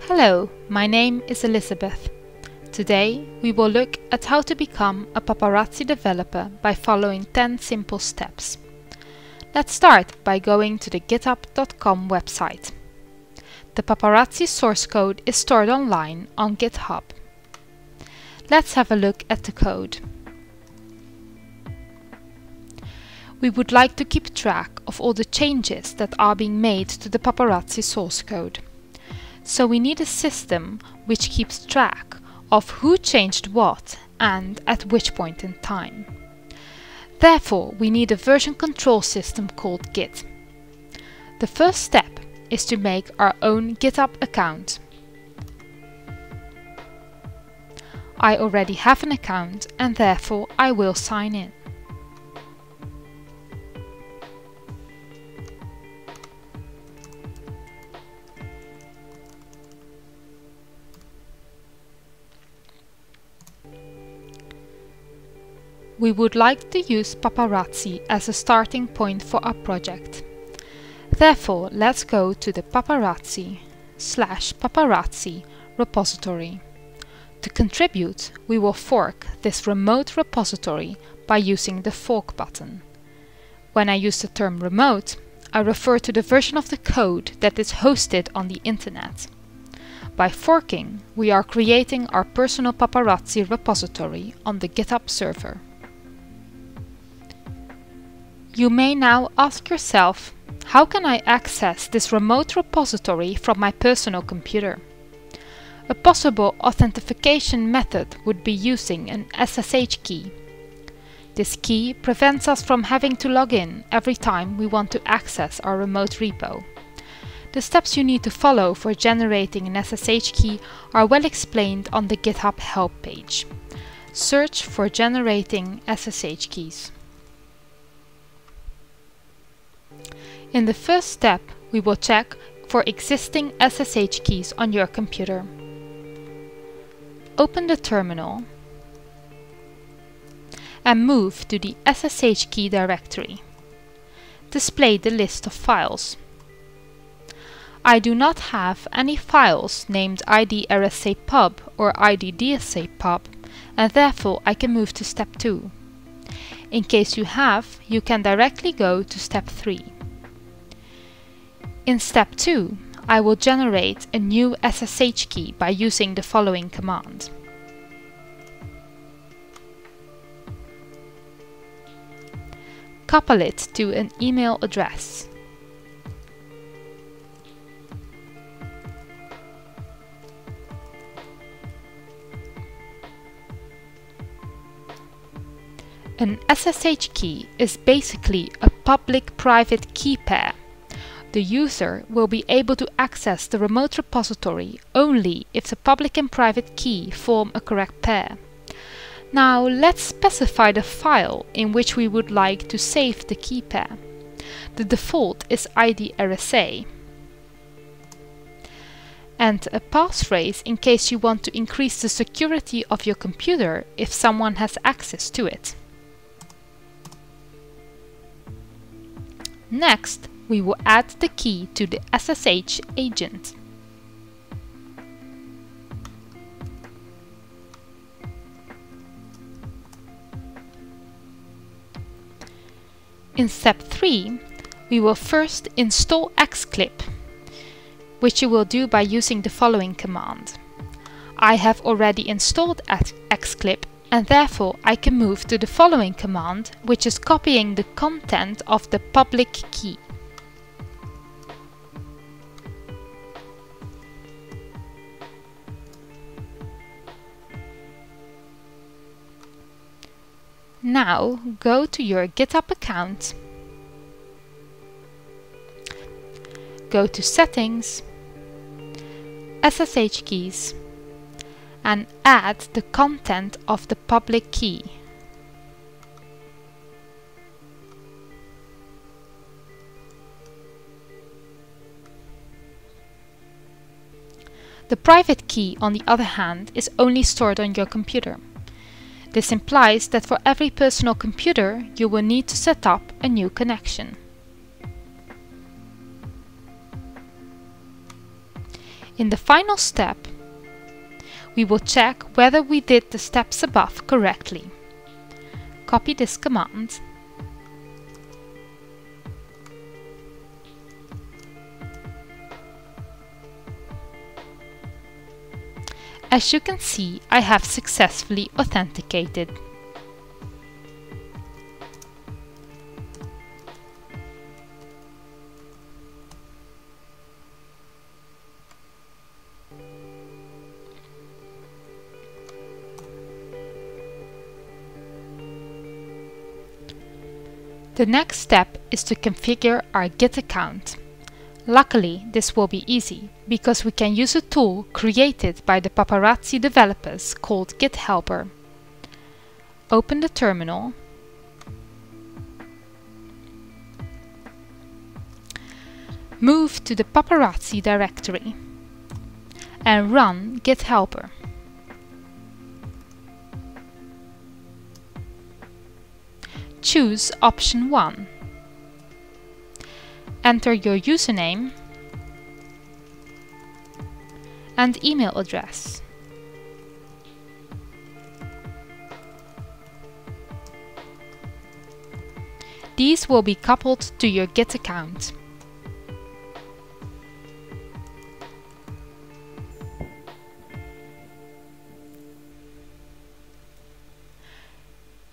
Hello, my name is Elizabeth. Today we will look at how to become a paparazzi developer by following 10 simple steps. Let's start by going to the github.com website. The paparazzi source code is stored online on GitHub. Let's have a look at the code. We would like to keep track of all the changes that are being made to the paparazzi source code. So we need a system which keeps track of who changed what and at which point in time. Therefore, we need a version control system called Git. The first step is to make our own GitHub account. I already have an account and therefore I will sign in. We would like to use paparazzi as a starting point for our project. Therefore, let's go to the paparazzi/paparazzi repository. To contribute, we will fork this remote repository by using the fork button. When I use the term remote, I refer to the version of the code that is hosted on the internet. By forking, we are creating our personal paparazzi repository on the GitHub server. You may now ask yourself, how can I access this remote repository from my personal computer? A possible authentication method would be using an SSH key. This key prevents us from having to log in every time we want to access our remote repo. The steps you need to follow for generating an SSH key are well explained on the GitHub help page. Search for generating SSH keys. In the first step, we will check for existing SSH keys on your computer. Open the terminal and move to the SSH key directory. Display the list of files. I do not have any files named IDRSA_pub or IDDSA_pub, and therefore I can move to step 2. In case you have, you can directly go to step 3. In step 2, I will generate a new SSH key by using the following command. Couple it to an email address. An SSH key is basically a public-private key pair. The user will be able to access the remote repository only if the public and private key form a correct pair. Now let's specify the file in which we would like to save the key pair. The default is IDRSA. And a passphrase in case you want to increase the security of your computer if someone has access to it. Next, we will add the key to the SSH agent. In step 3, we will first install Xclip, which you will do by using the following command. I have already installed Xclip, and therefore I can move to the following command, which is copying the content of the public key. Now go to your GitHub account, go to Settings, SSH keys, and add the content of the public key. The private key, on the other hand, is only stored on your computer. This implies that for every personal computer, you will need to set up a new connection. In the final step, we will check whether we did the steps above correctly. Copy this command. As you can see, I have successfully authenticated. The next step is to configure our Git account. Luckily, this will be easy, because we can use a tool created by the paparazzi developers called Git Helper. Open the terminal, move to the paparazzi directory, and run Git Helper. Choose option 1. Enter your username and email address. These will be coupled to your Git account.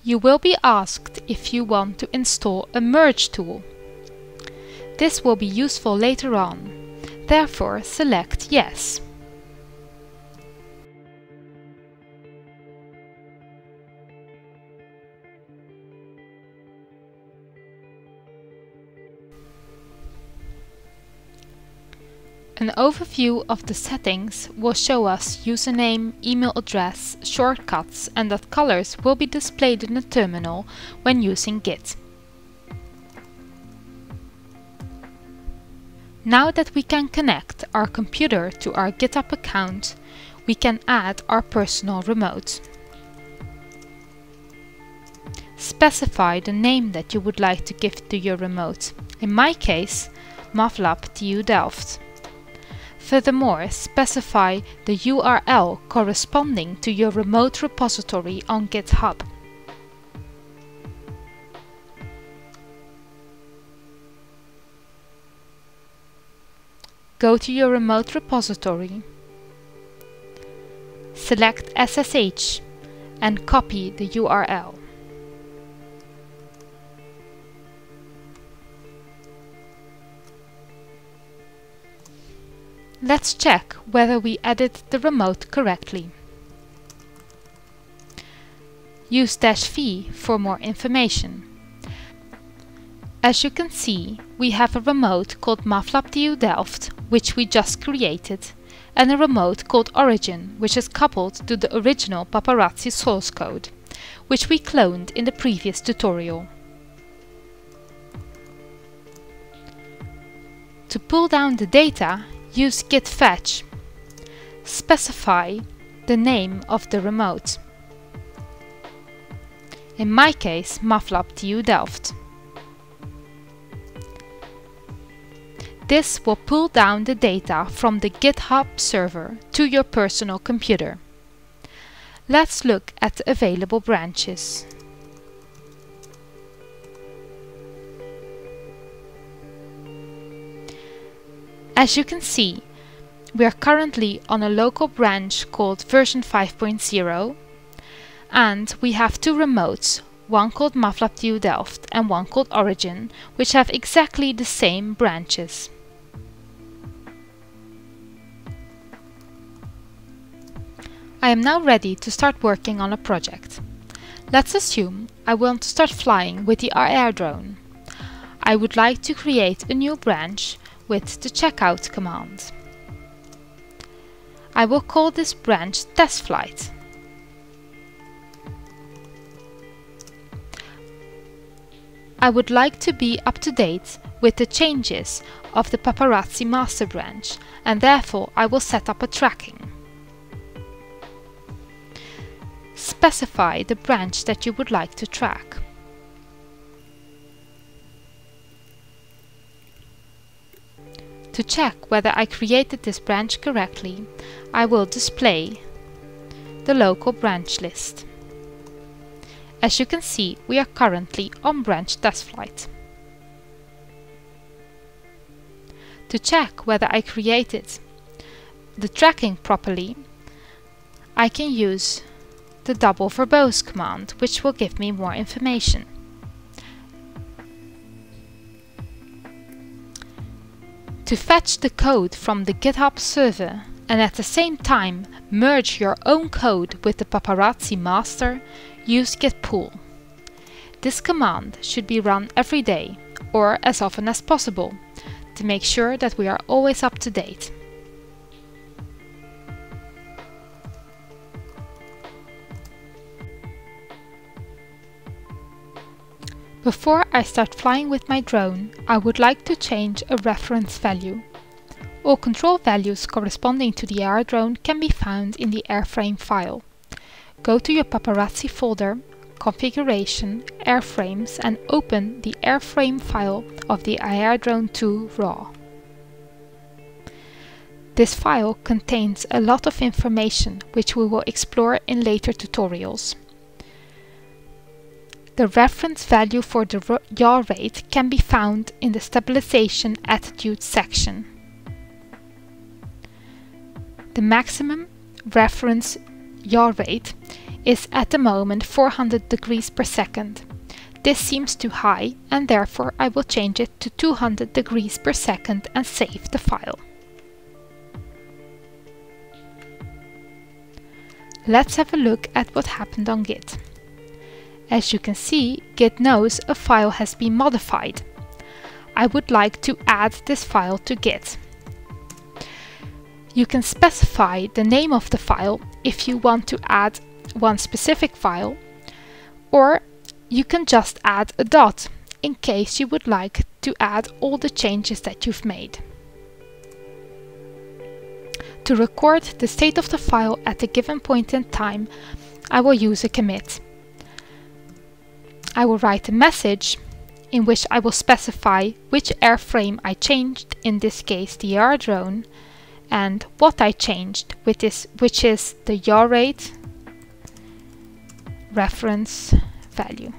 You will be asked if you want to install a merge tool. This will be useful later on, therefore select Yes. An overview of the settings will show us username, email address, shortcuts, and that colors will be displayed in the terminal when using Git. Now that we can connect our computer to our GitHub account, we can add our personal remote. Specify the name that you would like to give to your remote. In my case, MATLAB TU Delft. Furthermore, specify the URL corresponding to your remote repository on GitHub. Go to your remote repository, select SSH and copy the URL. Let's check whether we added the remote correctly. Use -v for more information. As you can see, we have a remote called MATLAB TU Delft, which we just created, and a remote called Origin, which is coupled to the original paparazzi source code, which we cloned in the previous tutorial. To pull down the data, use git fetch. Specify the name of the remote. In my case, MATLAB TU Delft. This will pull down the data from the GitHub server to your personal computer. Let's look at the available branches. As you can see, we are currently on a local branch called version 5.0, and we have two remotes, one called MATLAB TU Delft and one called Origin, which have exactly the same branches. I am now ready to start working on a project. Let's assume I want to start flying with the air drone. I would like to create a new branch with the checkout command. I will call this branch Test Flight. I would like to be up to date with the changes of the paparazzi master branch, and therefore I will set up a tracking. Specify the branch that you would like to track. To To check whether I created this branch correctly, I will display the local branch list. As you can see, we are currently on branch testflight. To check whether I created the tracking properly, I can use the double verbose command, which will give me more information. To fetch the code from the GitHub server and at the same time merge your own code with the paparazzi master, use git pull. This command should be run every day or as often as possible to make sure that we are always up to date. Before I start flying with my drone, I would like to change a reference value. All control values corresponding to the AR drone can be found in the airframe file. Go to your paparazzi folder, configuration, airframes, and open the airframe file of the AR drone 2 raw. This file contains a lot of information which we will explore in later tutorials. The reference value for the yaw rate can be found in the stabilization attitude section. The maximum reference yaw rate is at the moment 400 degrees per second. This seems too high and therefore I will change it to 200 degrees per second and save the file. Let's have a look at what happened on Git. As you can see, Git knows a file has been modified. I would like to add this file to Git. You can specify the name of the file if you want to add one specific file, or you can just add a dot in case you would like to add all the changes that you've made. To record the state of the file at a given point in time, I will use a commit. I will write a message in which I will specify which airframe I changed, in this case the AR drone, and what I changed, which is the yaw rate reference value.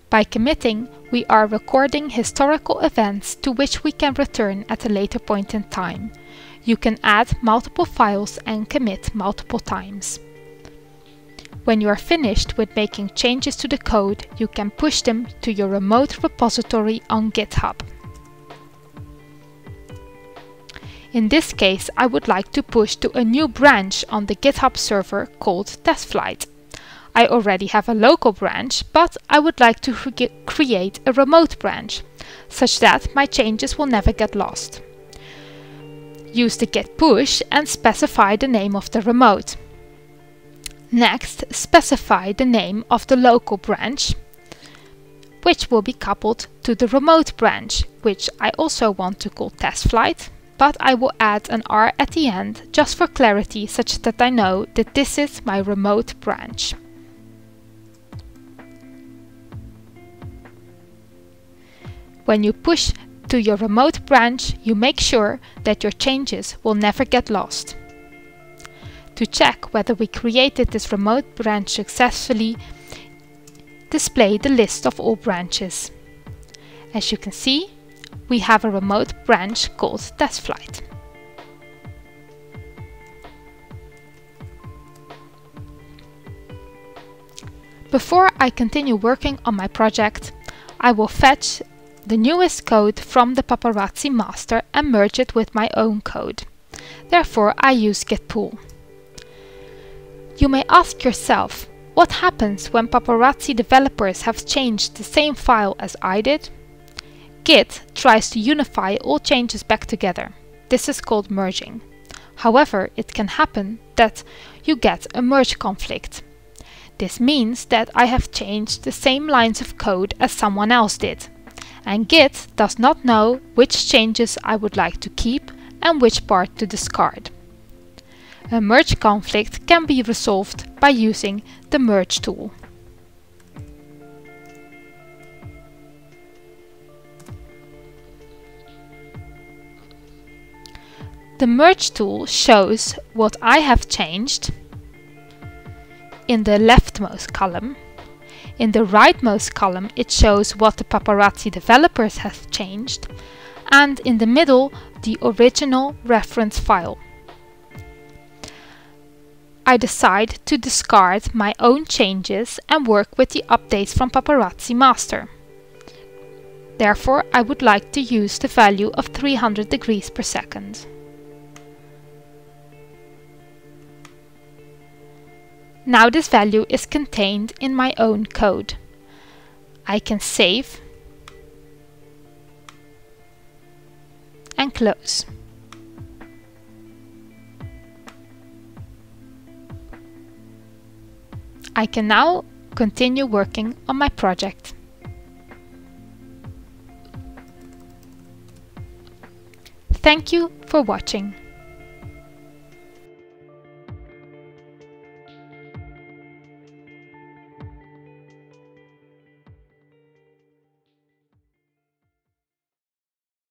By committing, we are recording historical events to which we can return at a later point in time. You can add multiple files and commit multiple times. When you are finished with making changes to the code, you can push them to your remote repository on GitHub. In this case, I would like to push to a new branch on the GitHub server called testflight. I already have a local branch, but I would like to create a remote branch, such that my changes will never get lost. Use the git push and specify the name of the remote. Next, specify the name of the local branch, which will be coupled to the remote branch, which I also want to call testflight, but I will add an R at the end just for clarity, such that I know that this is my remote branch. When you push to your remote branch, you make sure that your changes will never get lost. To check whether we created this remote branch successfully, display the list of all branches. As you can see, we have a remote branch called testflight. Before I continue working on my project, I will fetch the newest code from the paparazzi master and merge it with my own code. Therefore, I use git pull. You may ask yourself, what happens when paparazzi developers have changed the same file as I did? Git tries to unify all changes back together. This is called merging. However, it can happen that you get a merge conflict. This means that I have changed the same lines of code as someone else did, and Git does not know which changes I would like to keep and which part to discard. A merge conflict can be resolved by using the merge tool. The merge tool shows what I have changed in the leftmost column. In the rightmost column it shows what the paparazzi developers have changed, and in the middle the original reference file. I decide to discard my own changes and work with the updates from paparazzi master. Therefore, I would like to use the value of 300 degrees per second. Now this value is contained in my own code. I can save and close. I can now continue working on my project. Thank you for watching.